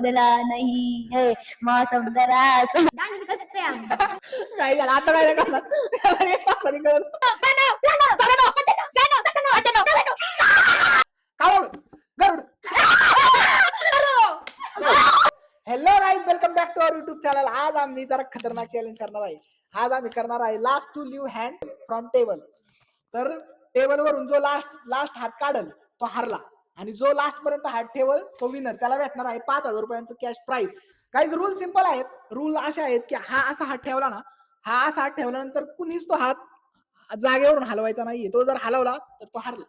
बदला नहीं है मौसम जरा सा डांस भी कर सकते हैं हम काय झालं आता काय करणार त्याला एक तासाने कळलं. कावड, गरुड. Hello guys, welcome back to our YouTube channel. आज आम्ही जरा खतरनाक चॅलेंज करणार आहे. आज आम्ही करणार आहे last to leave hand from table. तर टेबल वरून जो लास्ट हात काढल तो हारला आणि जो लास्ट पर्यंत हात ठेवल तो विनर. त्याला भेटणार आहे 5,000 रुपयांचं कॅश प्राइज. काही रूल सिंपल आहेत. रूल असे आहेत की हा असा हात ठेवला ना, हा असा हात ठेवल्यानंतर कुणीच तो हात जागेवरून हलवायचा नाहीये. तो जर हलवला तर तो हारला.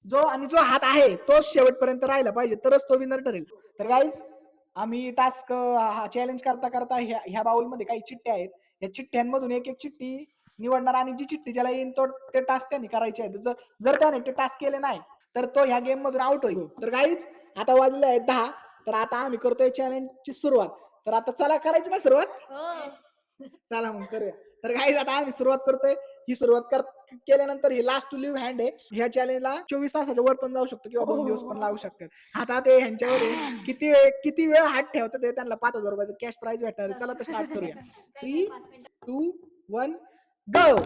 जो हात आहे तो शेवटपर्यंत राहिला पाहिजे तरच तो विनर ठरेल. तर गाईज आम्ही टास्क चॅलेंज करता करता ह्या बाउलमध्ये काही चिठ्ठ्या आहेत. या चिठ्ठ्यांमधून एक एक चिठ्ठी निवडणार आणि जी चिठ्ठी ज्याला येईल तो ते टास्क त्यांनी करायचे आहेत. जर त्याने ते टास्क केले नाही तर तो ह्या गेम मधून आउट होईल. तर गाईज आता वाजले आहेत 10. तर आता आम्ही करतोय चॅलेंजची सुरुवात. तर आता चला करायची ना सुरुवात. चला मग करूया. तर गाईज आता आम्ही सुरुवात करतोय. ही सुरुवात केल्यानंतर ही लास्ट टू लिव्ह हँड आहे. ह्या चॅलेंजला 24 तासाच्या वर पण जाऊ शकतो किंवा 2 दिवस पण लागू शकतात. आता ते ह्यांच्यावर किती वेळ हात ठेवतात ते त्यांना 5,000 रुपयाचं कॅश प्राइज भेटणार आहे. चला तर स्टार्ट करूया. 3, 2, 1 गो.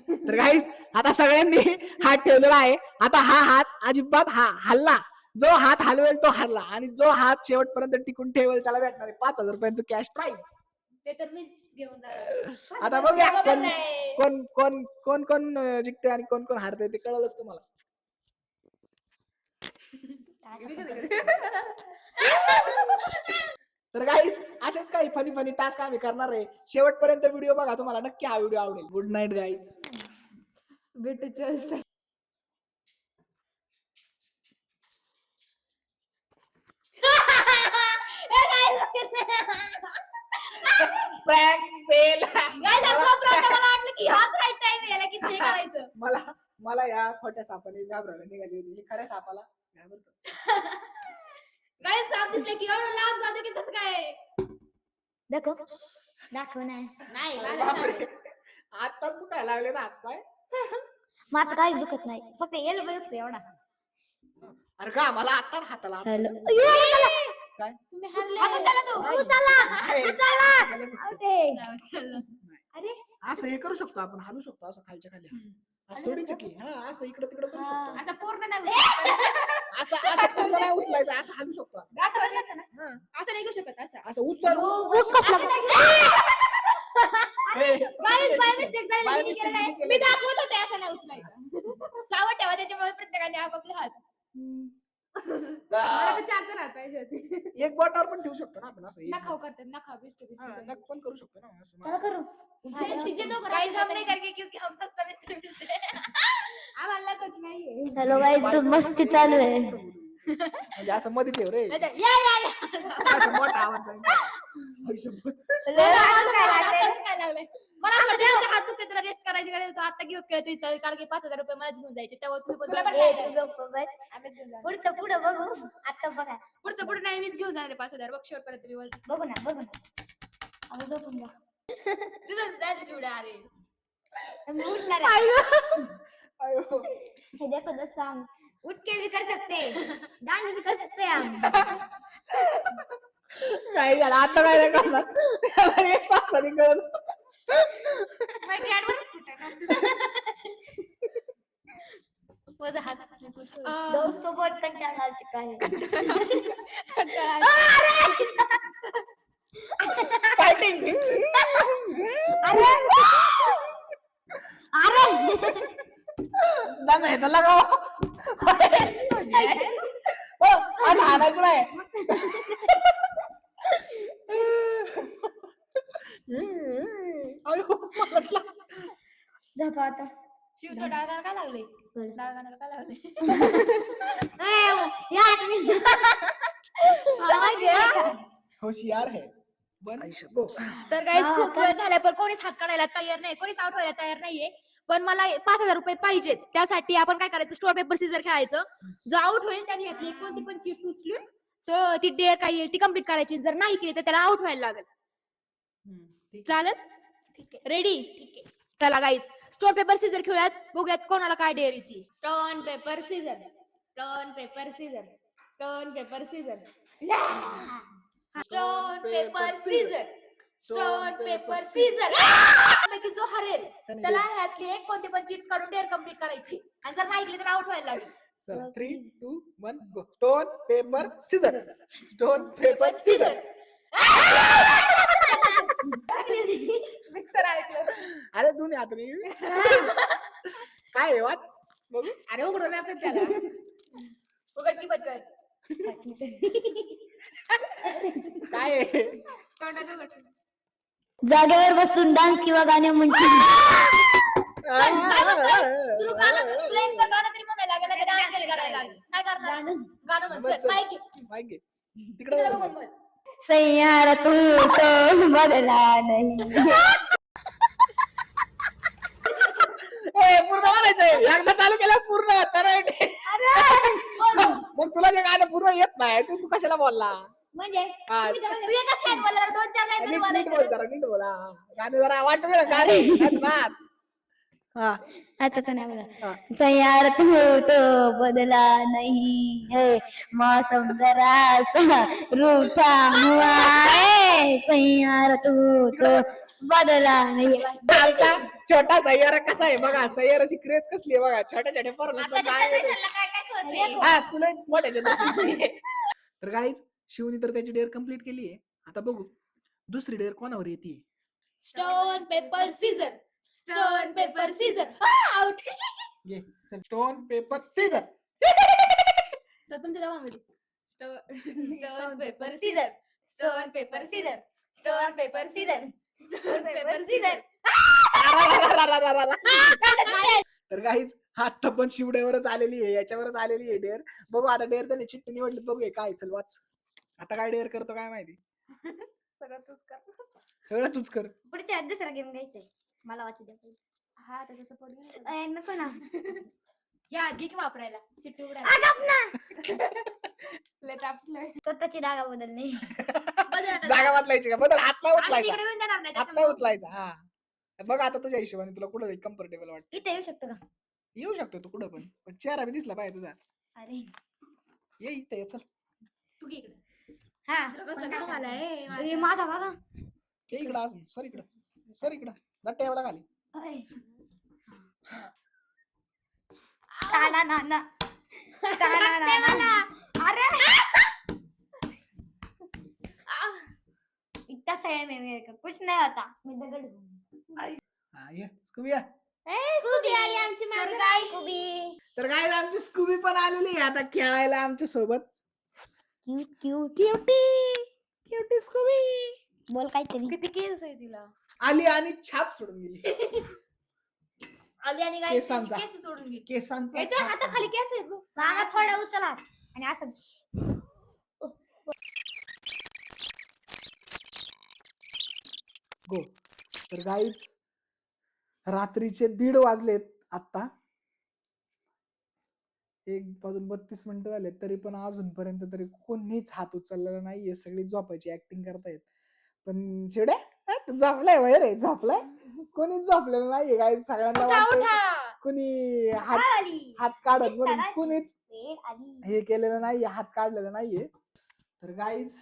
तर गाईज आता सगळ्यांनी हात ठेवलेला आहे. आता हा हात अजिबात हल्ला, जो हात हलवेल तो हरला आणि जो हात शेवटपर्यंत टिकून ठेवेल त्याला भेटणार आहे 5,000 रुपयांचं कॅश प्राइज. ते तर मीच घेऊन जाणार. आता बघूया कोण कोण कोण कोण जिंकते आणि कोण कोण हारते ते कळलंच तुम्हाला. तर गाईज असेच काही फनी टास्क आम्ही करणार आहे. शेवटपर्यंत व्हिडिओ बघा, तुम्हाला नक्की हा व्हिडिओ आवडेल. Good night guys. भेटूच मला या खोट्या सापाने घाबरायला निघाली होती. खऱ्या सापाला घाबरतो. काय साप दिसले की एवढं लांब जातो की तसं काय दाखव नाही बापरे, आताच तू काय लागले ना हात पाय. मग आता काहीच दुखत नाही, फक्त येलो बघतो एवढा. अरे का मला आता हाताला काय तुम्ही हरले. अरे असं हे करू शकतो आपण, हलू शकतो असं खालच्या खाली. असं थोडीच की असं इकडं तिकडं करू शकतो. असं पूर्ण नाही असं पूर्ण नाही उचलायचं, असं हलू शकतो आपण. असं नाही करू शकत. असं असं उचल. मी दाखवत होते असं नाही उचलायचं. सावध ठेवा, त्याच्यामुळे प्रत्येकाने आपापले हात. मला 4 हात पाहिजे होते. एक बोटावर पण ठेवू शकतो ना आपण. असं नखाव करतात, नखा बेस्ट नख पण करू शकतो ना असं. करू काही जम नाही करके क्योंकि हम सस्ता बेस्ट आम्हाला कुछ नाहीये. हॅलो गाईज, तर मस्ती चालू आहे. म्हणजे असं मध्ये ठेव रे, या असं मोठा आवाज काय लागलंय. मला असं वाटतं तुझा हात दुखतोय, तुला रेस्ट करायची गरज आहे. आता घेऊन केलं तरी चालेल, कारण की 5,000 रुपये मलाच घेऊन जायचे. तेव्हा तुम्ही पुढचं पुढं बघू. आता बघा, पुढचं पुढे नाही, मीच घेऊन जाणार 5,000 बघ शेवटपर्यंत. मी बघू ना अहो झोपून जा. तुझं जायचं शिवड्या. अरे मी उठणार आहे. अयो. हे देखो दोस्तों, हम उठ के भी कर सकते हैं, डांस भी कर सकते हैं हम. काय झालं आता काय नाही करणार त्याला एक तासाने कळलं. माझा हात दोस्तों बहुत कंटाळा आ चुका है. फायटिंग. दम आहे तर लगाव. असं हाणायचं नाही. झोपा आता. शिव तो डाळगाणं काय लागले. डाळगाणाला काय लागले. होशियार है. तर गाईज खूप वेळ झालाय पण कोणीच हात काढायला तयार नाही, कोणीच आउट व्हायला तयार नाहीये. पण मला 5,000 रुपये पाहिजेत. त्यासाठी आपण काय करायचं, स्टोअर पेपर सीजर खेळायचं. जो आउट होईल त्याने यातली कोणती पण चीट उचलून तर ती डेअर काय येईल ती कम्प्लीट करायची. जर नाही केली तर त्याला आउट व्हायला लागेल. चालेल, ठीक आहे, रेडी. ठीक आहे, चला गाईज स्टोन पेपर सीजर खेळूयात. बघूयात कोणाला काय डेअर येते. Stone paper scissor, stone paper scissor, stone paper scissor, stone paper scissor. Stone paper scissor. पैकी जो हरेल त्याला ह्यातली एक कोणती पण चीट्स काढून डेअर कम्प्लीट करायची आणि जर नाही ऐकली तर आउट व्हायला लागेल. चल 3, 2, 1 go. Stone paper scissor. Stone paper scissor. Mixer ऐकलं. अरे दोन्ही हाताने काय आहे वाच बघू. अरे उघडून आपण त्याला उघड की पटकन. काय आहे तोंडात उघड. जागेवर बसून डान्स किंवा गाणे म्हणतील. तुला एक तर गाणं तरी म्हणायला लागेल नाही डान्स तरी करायला लागेल. काय करणार गाणं म्हण. चल माईक घे. माहिती घे. तिकडे तिकडे बघून म्हण. सैयारा तू तो बदला नाही. पूर्ण म्हणायचंय. एकदा चालू केलं पूर्ण तर मग तुला जे गाणं पूर्ण येत नाही तू कशाला बोलला. म्हणजे हा, तू एकच लाईन बोलला 2-4 लाईन तरी नीट बोलायचं. बोल जरा नीट बोला. गाणं जरा वाटत ना गाणे नाच. हा अच्छा तर नाही हा. बघा. सैयार तू तो बदला नहीं है, मौसम जरा सा रूठा हुआ है. सैयार तू तो बदला नहीं. आमचा छोटा सय्यारा कसा आहे बघा. सय्याराची क्रेज कसली आहे बघा. छोट्या छोट्या पोरांना पण आताच्या काय आहे. जनरेशनला काय काय कळतंय? हा तुला मोठ्या जनरेशनची. तर गाईज शिवनी तर त्याची डेअर कम्प्लीट केली आहे. आता बघू दुसरी डेअर कोणावर येते. Stone paper scissor. Stone paper Caesar. Out. घे चल. Stone paper Caesar. तर तुमच्या दोघांमध्ये stone paper scissor. Stone paper scissor. Stone paper scissor. Stone paper Caesar. तर गाईज आता पण शिवड्यावरच आलेली आहे. याच्यावरच आलेली आहे डेअर. बघू आता डेअर त्याने चिठ्ठी निवडली. बघू हे काय. चल वाच. आता काय डेअर करतो काय माहिती. सगळं तूच कर. पुढच्या दुसरा गेम घ्यायचाय. मला वाचू द्या. हा त्याचा सपोर्ट नको ना. या घे की वापरायला चिट्टी उघडायला. आगाप ना. लय तापलंय. स्वतःची जागा बदलली. बदल आता. जागा बदलायची का. बदल हात नाही आम्ही उचलायचा. तिकडे येऊन देणार नाही हात नाही त्याच्यामुळे. उचलायचा. हा बघ आता तुझ्या हिशोबाने तुला कुठं कम्फर्टेबल वाटतं. इथे येऊ शकतो का? येऊ शकतो तू कुठं पण चेहरा बी दिसला पाहिजे तुझा. अरे ये इथे ये चल. तू घे इकडे. हा कसला काम आलाय हे माझा बघा. ये इकडं अजून सर इकडं. सर इकडं. दट्ट्या यावला खाली. ओय. टाना ना ना. टाना ना ना. अरे इतना सही में मेरे को कुछ नहीं होता. मैं दगड हूँ. हा ये स्कूबी या. स्कूबी आली आमची तर मागे. काय कुबी. तर काय आमची स्कूबी पण आलेली आहे आता खेळायला आमच्या सोबत. क्यूट क्यूट क्युटी स्कूबी बोल काहीतरी. किती केस आहे तिला. आली आणि छाप सोडून गेली. आली आणि काय केसांचा. केस सोडून गेली. केसांचा याच्या छाप हाताखाली केस आहेत बघ. मामा थोडा उचला आणि असं. गो. तर गाईच रात्रीचे 1:30 वाजलेत आता. 1:32 झाले तरी पण अजूनपर्यंत तरी कोणीच हात उचललेला नाहीये. सगळी झोपायची ऍक्टिंग करतायत. पण चिवड्या झोपलाय वय रे. झोपलाय. कोणीच झोपलेलं नाहीये गाईज. सगळ्यांना उठा वाटतंय उठा. कुणी हात आली. हात काढत म्हणून कुणीच वेळ आली. हे केलेलं नाहीये. हात काढलेलं नाहीये. तर गाईज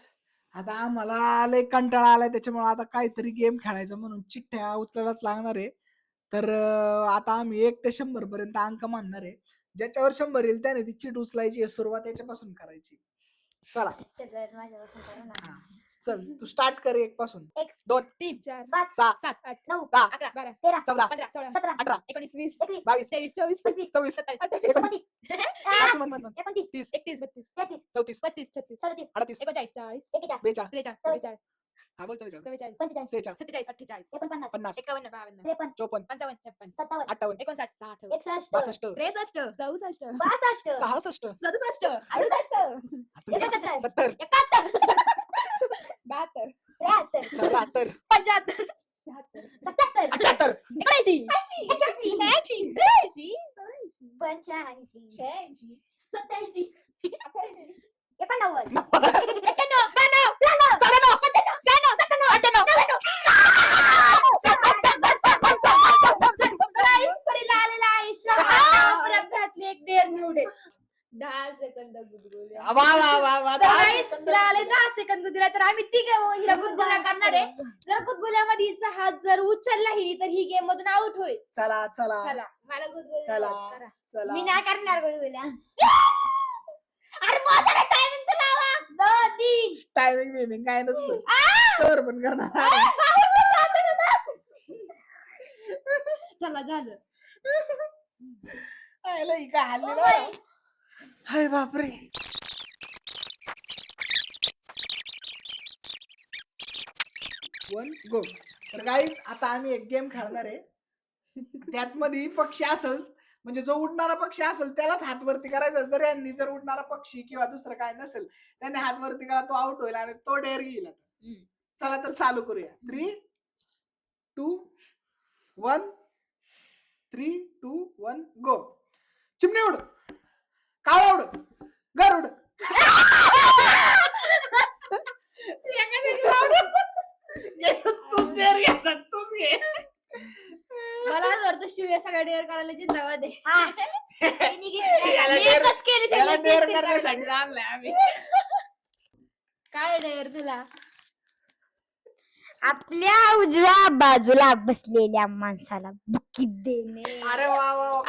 आता आम्हाला लय कंटाळा आलाय. त्याच्यामुळे आता काहीतरी गेम खेळायचा म्हणून चिठ्ठ्या उचलायलाच लागणार आहे. तर आता आम्ही 1 ते 100 पर्यंत अंक मानणार आहे. ज्याच्यावर 100 येईल त्याने ती चिट उचलायची आहे. सुरुवात याच्यापासून करायची. चला सगळ्यात माझ्यापासून करा ना. हा. चल तू स्टार्ट कर 1 पासून. 1, 2, 3 4 5, 6, 7 8 9, 10, 11 12 13, 14, 15 16 17, 18, 19 20 21, 22, 23 24 25, 24, 27 29, 29, 30, 31, 31 32 33, 34, 35 36 37, 38, 39 40 41, 42, 43 44 हा बोल 44, 44 45, 46, 47 48 49, 50, 51 52 53, 54, 55 56 57, 58, 59 60 61, 62, 63 64 62, 66, 67 68 71, 70, 72 74, 75 77, 78, 79 81, 80 83 85, 86 87 एकोणनव्वद, 10 सेकंद वा वा वा वा 10 सेकंद. सेकंद गुदगुल्या तर आम्ही तिघ हिला गुदगुल्या करणार आहे. जर गुदगुल्यामध्ये हिचा हात जर उचलला हिने तर ही गेम मधून आउट होईल. चला चला चला मला गुदगुल्या चला करा. चला. मी नाही करणार गुलगुल्या. अरे माझा टायमिंग तर लावा. 2 3 टायमिंग बिमिंग काय नसतं. तर पण करणार. चला झालं. आयला ही काय हल्ली ना. हाय बापरे. One go. तर गाईज आता आम्ही एक गेम खेळणार आहे. त्यात मध्ये पक्षी असेल म्हणजे जो उडणारा पक्षी असेल त्यालाच हात वरती करायचा. जर यांनी जर उडणारा पक्षी किंवा दुसरं काय नसेल त्याने हात वरती करा तो आउट होईल आणि तो डेअर घेईल. आता चला तर चालू करूया. 3 2 1 3 2 1 गो. चिमणी उड, कावळा उड, घर उड. तूच डेअर घ्यायचा, तूच घे. मला असं वाटतं शिव या सगळ्या डेअर करायला जिंदाबाद आहे. याला मी डेअर एकच केली त्याला डेअर तीन-तीन करण्यासाठी करायला. आणलंय आम्ही. काय डेअर तुला? आपल्या उजव्या बाजूला बसलेल्या माणसाला बुक्की देणे. अरे वा वा वा.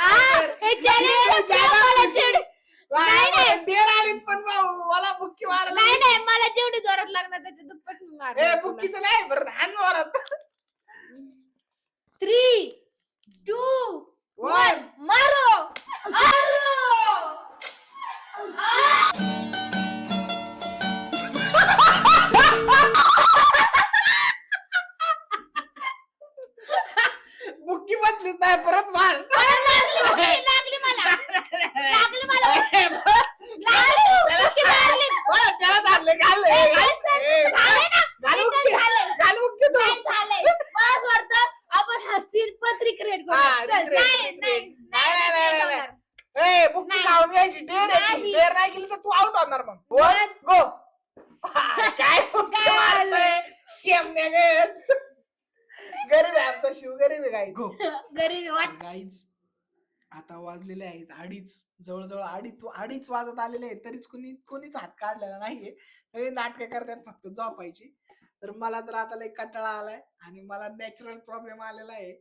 हे challenge मला चिड- नाही, नाही. डेअर आलीत पण भाऊ मला बुक्की मारायला. नाही नाही मला जेवढी जोरात लागणार त्याच्या दुप्पट मी मारणार ए तुला. बुक्कीचं नाही बरं हान मारत. 3 2 वन. 1 मारो. बुक्की बदलीत नाही परत मार. लागली मला. लागली मला. त्याला चालले घाल बुक्की तू. झालंय. मला असं वाटतं आपण हा सीन पत्री क्रिएट हा, करू. चल, recreate, नाही, recreate. नाही, नाही, नाही, नाही, ए बुक्की नाही. खाऊन घ्यायची. डेअर आहे नाही. डेअर नाही केली तर तू आउट होणार मग. One One. गो. काय बुक्की काय मारतोय शेमण्या गरीब आहे आमचा शिव गरीब आहे गाई. गो. गरीब वाट. गाईज आता वाजलेले आहेत 2:30. जवळजवळ 2:30 वाजत आलेले आहेत तरीच कोणीच हात काढलेला नाहीये. सगळे नाटकं करतात फक्त झोपायची. तर मला तर आता लय कंटाळा आलाय आणि मला नॅचरल प्रॉब्लेम आलेला आहे.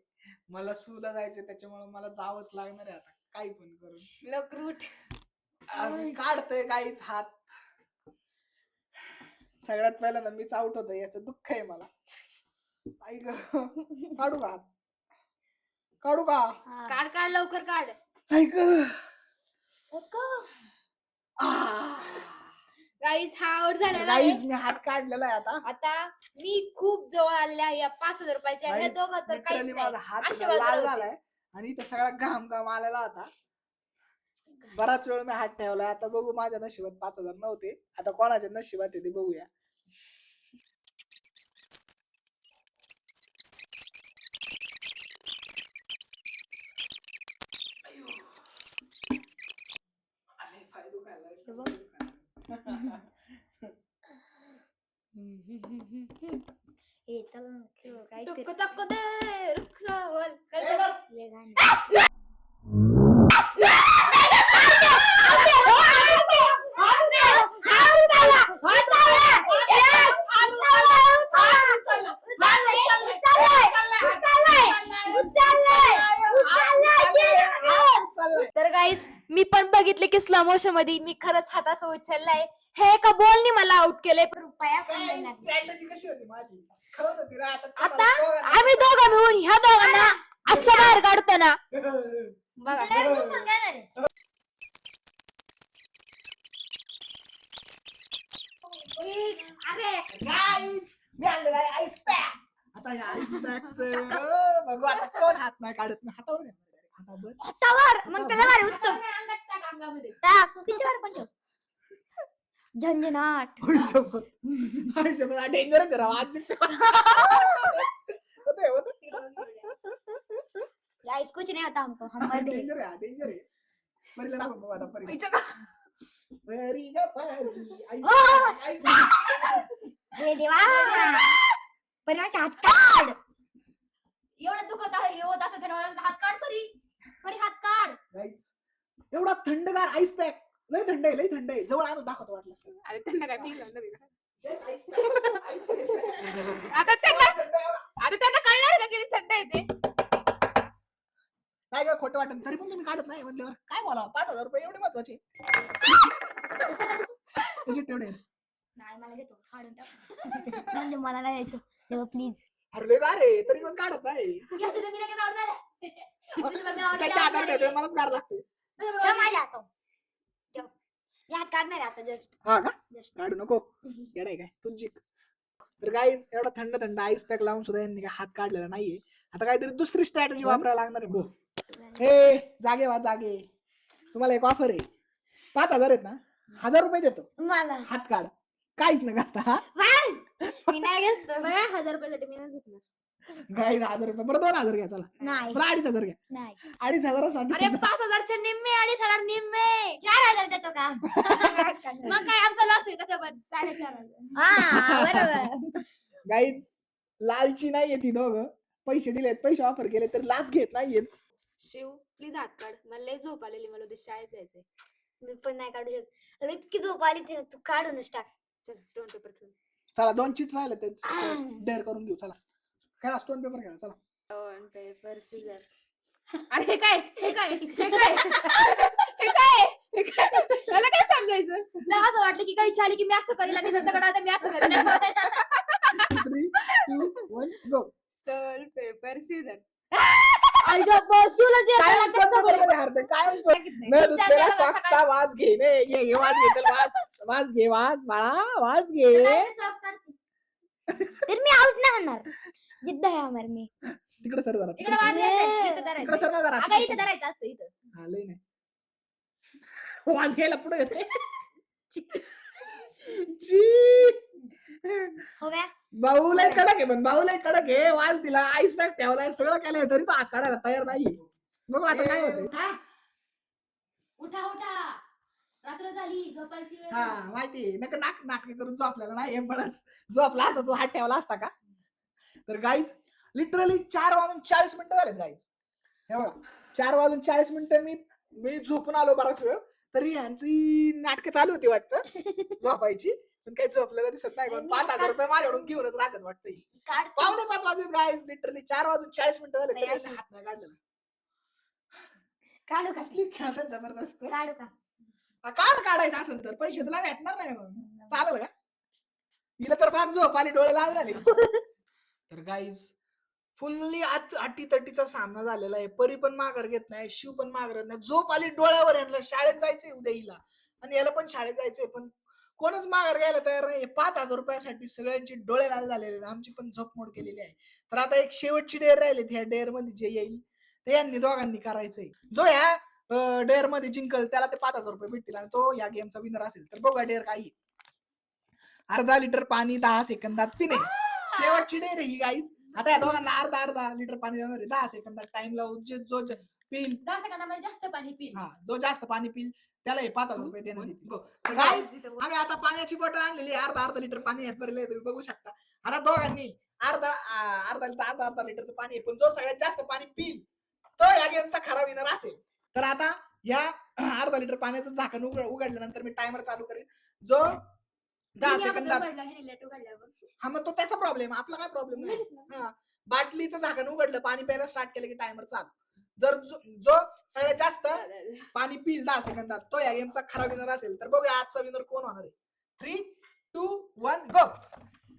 मला सूला जायचंय त्याच्यामुळे मला जावंच लागणार आहे आता काही पण करून. लवकर उठ. काढतोय काहीच हात. सगळ्यात पहिल्यांदा मीच आउट होतोय याचं दुःख आहे मला. आई ग काढू का हात? काढू का? काढ काढ लवकर काढ. आई ग. गाईज हा आउट झालेला आहे. गाईज मी हात काढलेला आहे आता. आता मी खूप जवळ आलेले आहे या 5,000 रुपयाच्या. हे Guys, दोघं तर काहीच literally नाही. माझा हात असे लाल वाजवते. झालाय आणि इथं सगळा घाम आलेला होता. बराच वेळ मी हात ठेवलाय. आता बघू माझ्या नशिबात 5,000 नव्हते. आता कोणाच्या नशिबात आहे ते बघूया. आले, पाय दुखायला लागले. ए चल ना, खेळू, काय टुक टक दे रुखसावल. काय ए, झालं? ले गाणं. तर गाईज मी पण बघितले की स्लो मोशन मध्ये मी खरंच हात असं उचललाय. हे एका बॉलनी मला आउट केलंय. रुपया पण काय नाही लागला. स्ट्रॅटेजी कशी होती माझी? कळत होती ना आता आता तुम्हाला दोघांना. आम्ही दोघं मिळून ह्या दोघांना असं बाहेर काढतो ना बघा. नाही, तू पण गाणार आहे. अरे Guys, मी आणलेला आहे आईस पॅक. आता ह्या आईस पॅकचं बघू आता कोण हात नाही काढत. मी हातावर घेणार direct. हातावर. हातावर मग त्याला भारी उत्तम अंगात टाक अंगामध्ये. टाक. किती वर पण ठेव. झंझनाट. आयुष्यभर डेंजरच राव आज. होते होते. गाइस कुछ नहीं आता हमको हम मर गए. डेंजर आहे डेंजर आहे. परीला दाखव बाबा आता परी. इच्छा का? परी ग परी. रे देवा परिवारचा हात काढ. एवढं दुखत आहे हे होत असं तर हात काढ परी. परी हात काढ. गाईज एवढा थंडगार आईस पॅक. लय थंड आहे लय थंड आहे. जवळ आणून दाखवतो वाटलं. अरे त्यांना काय पिलं जय आता त्यांना कळणार का किती थंड आहे ते? नाही का खोटं वाटत तरी पण तुम्ही काढत नाही म्हणल्यावर काय बोला 5,000 रुपये एवढे महत्वाचे त्याचे तेवढे नाही मला घेतो काढून टाक. म्हणजे मला नाही यायचं तेव्हा प्लीज. हरले का रे तरी पण काढत नाही या तुला मी लगेच आवडणार आहे. तुला मी आवडणार त्याच्या आधार आहे. देतोय मलाच गार लागते तुला मी ठेव आवडणार माझ्या हातात ठेव. मी हात काढणार आहे आता जस्ट. हा का जस्ट काढू नको येडाय काय तुझी तर गाईज एवढा थंड थंड आईस पॅक लावून सुद्धा यांनी काय हात काढलेला नाहीये आता काहीतरी दुसरी स्ट्रॅटेजी वापरायला लागणार आहे हे जागे वा जागे तुम्हाला एक ऑफर आहे 5,000 आहेत ना 1,000 रुपये देतो मला हात काढ काहीच न करता हा मी नाही घेतो. बघा 1,000 रुपयासाठी मी नाही झुकणार. गाईज 1,000 रुपये बरं 2,000 घ्या चला नाही बरं 2,500 घ्या नाही 2,500 अरे 5,000चे निम्मे 2,500 निम्मे 4,000 देतो का? मग काय आमचा लॉस आहे कसं पण 4,500. हा बरोबर. गाईज लालची नाहीये ती दोघं पैसे दिलेत पैसे ऑफर केले तर लाच घेत नाहीयेत शिव प्लीज हात काढ मला लय झोप आलेली मला उद्या शाळेत जायचंय. मी पण नाही काढू शकत. अरे इतकी झोप आली ते तू काढूनच टाक. चल स्टोन पेपर खेळू. चला 2 चिट्स राहिले ते डेअर करून घेऊ चला खेळा स्टोन पेपर खेळा चला स्टोन पेपर सीझर. अरे हे काय हे काय हे काय हे काय हे काय मला काय सांगायचं मला असं वाटलं की काही आली की मी असं करेल आणि जर दगड मी असं करेल. 3 2 1 गो स्टोन पेपर सीझर. आणि शिवला जे कायम स्टोन पेपर मध्ये हारते कायम स्टोन न दुसऱ्याला सॉक्सचा वास घे ने घे वास घे चल वास घे वास बाळा वास घे तर मी आउट नाही होणार. जिद्द आहे आमर मी. तिकडे सर जरा इकडे वाज तिकडे सर ना जरा अगं इथे धरायचं असतं इथं. आलंय नाही वास घ्यायला पुढे येते हो गया. बाऊला कडक आहे पण बाऊला कडक आहे वास दिला आईस पॅक ठेवलाय सगळं केलंय तरी तो हात काढायला तयार नाही बघू आता काय होतंय उठा उठा रात्र झाली झोपायची वेळ हा झाली. माहिती नका नाटक करून झोपलेला नाही हे बळच झोपला असता तो हात ठेवला असता का तर गाईज लिटरली 4:40 झालेत गाईज हे बघा 4:40 मी झोपून आलो बराच वेळ तरी यांची नाटकं चालू होती वाटतं झोपायची पण काही झोपलेलं दिसत नाही पण 5,000 रुपये माझ्याकडून घेऊनच राहतात वाटतं काढतो. 4:45 वाजले गाईज लिटरली 4:40 झाले तरी यांनी हात नाही काढलेला काढू का? कसली खेळतात जबरदस्त काढू का? कार्ड काढायचं असेल तर पैसे तुला भेटणार नाही मग चालेल का हिला तर फार झोप आली डोळे लाल झाले तर गाईज फुल्ली अटीतटीचा सामना झालेला आहे परी पण माघार घेत नाही शिव पण माघार घेत नाही झोप आली डोळ्यावर यांना शाळेत जायचंय उद्या हिला आणि याला पण शाळेत जायचंय पण कोणच माघार घ्यायला तयार नाही 5,000 रुपयासाठी सगळ्यांचे डोळे लाल झालेले आमची पण झोप मोड केलेली आहे तर आता एक शेवटची डेअर राहिली ह्या डेअर मध्ये जे येईल ते यांनी दोघांनी करायचंय जो ह्या डेअर मध्ये जिंकल त्याला ते 5,000 रुपये भेटतील आणि तो या गेमचा विनर असेल तर बघा डेअर काही 1/2 लिटर पाणी 10 सेकंदात पिणे शेवटची डेअर ही गाईज आता या दोघांना अर्धा लिटर पाणी देणार आहे 10 सेकंदात टाइम लावून जो पिल 10 सेकंदामध्ये जास्त पाणी पिल. हा जो जास्त पाणी पिल त्याला हे 5,000 रुपये देण्यात येतील गाईज आम्ही आता पाण्याची बॉटल आणलेली अर्धा लिटर पाणी यात भरले तुम्ही बघू शकता आता दोघांनी अर्धा लिटरचं पाणी आहे पण जो सगळ्यात जास्त पाणी पिल तो या गेमचा खरा विनर असेल तर आता या 1/2 लिटर पाण्याचं झाकण उघडल्यानंतर मी टायमर चालू करेन जो 10 सेकंदात हा मग तो त्याचा प्रॉब्लेम आपला काय प्रॉब्लेम नाही बाटलीचं झाकण उघडलं पाणी प्यायला स्टार्ट केलं की टायमर चालू जर जो सगळ्यात जास्त पाणी पिल 10 सेकंदात तो या गेमचा खरा विनर असेल तर बघूया आजचा विनर कोण होणार आहे 3 2 1 गो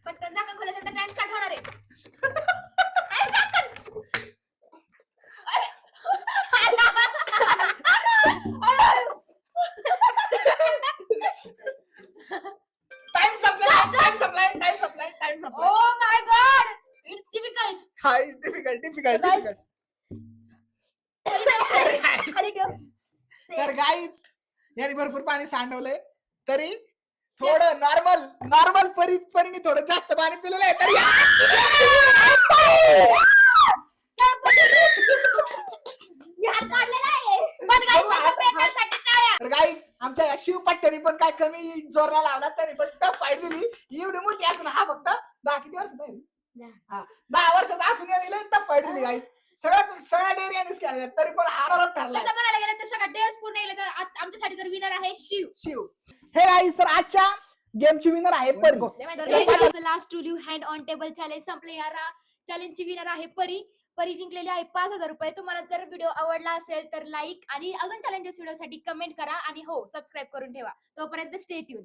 पटकन झाकण खोलायचं टाइम स्टार्ट होणार आहे. टाइम संपलाय Oh my God! It's difficult. हा इज डिफिकल्ट खाली ठेव. तर गाईज याने भरपूर पाणी सांडवलंय तरी थोडं नॉर्मल परीने थोडं जास्त पाणी पिलेलं आहे तरी मी हात काढलेला आहे. पण काय प्रयत्नासाठी टाळ्या. तर गाईज आमच्या या शिवपट्ट्याने पण काय कमी जोरला लावला त्याने पण टफ फाईट दिली एवढी मोठी असून हा फक्त 10 किती वर्षाचा आहे हा 10 वर्षाचा असून याने टफ फाईट दिली गाईज सगळ्या डेअरी यांनीच खेळल्या तरी पण हारत ठरला तसं म्हणायला गेलं तर सगळा डेअर्स पूर्ण केले तर आमच्यासाठी तर विनर आहे शिव. हे गाईज तर आजच्या गेमची विनर आहे परी. Last to leave hand on table challenge संपले यार. चॅलेंजची विनर आहे परी. परी जिंकलेली आहे 5,000 रुपये. तुम्हाला जर व्हिडिओ आवडला असेल तर लाईक आणि अजून चॅलेंजेस व्हिडिओसाठी कमेंट करा आणि हो सबस्क्राईब करून ठेवा. तोपर्यंत स्टे ट्यून.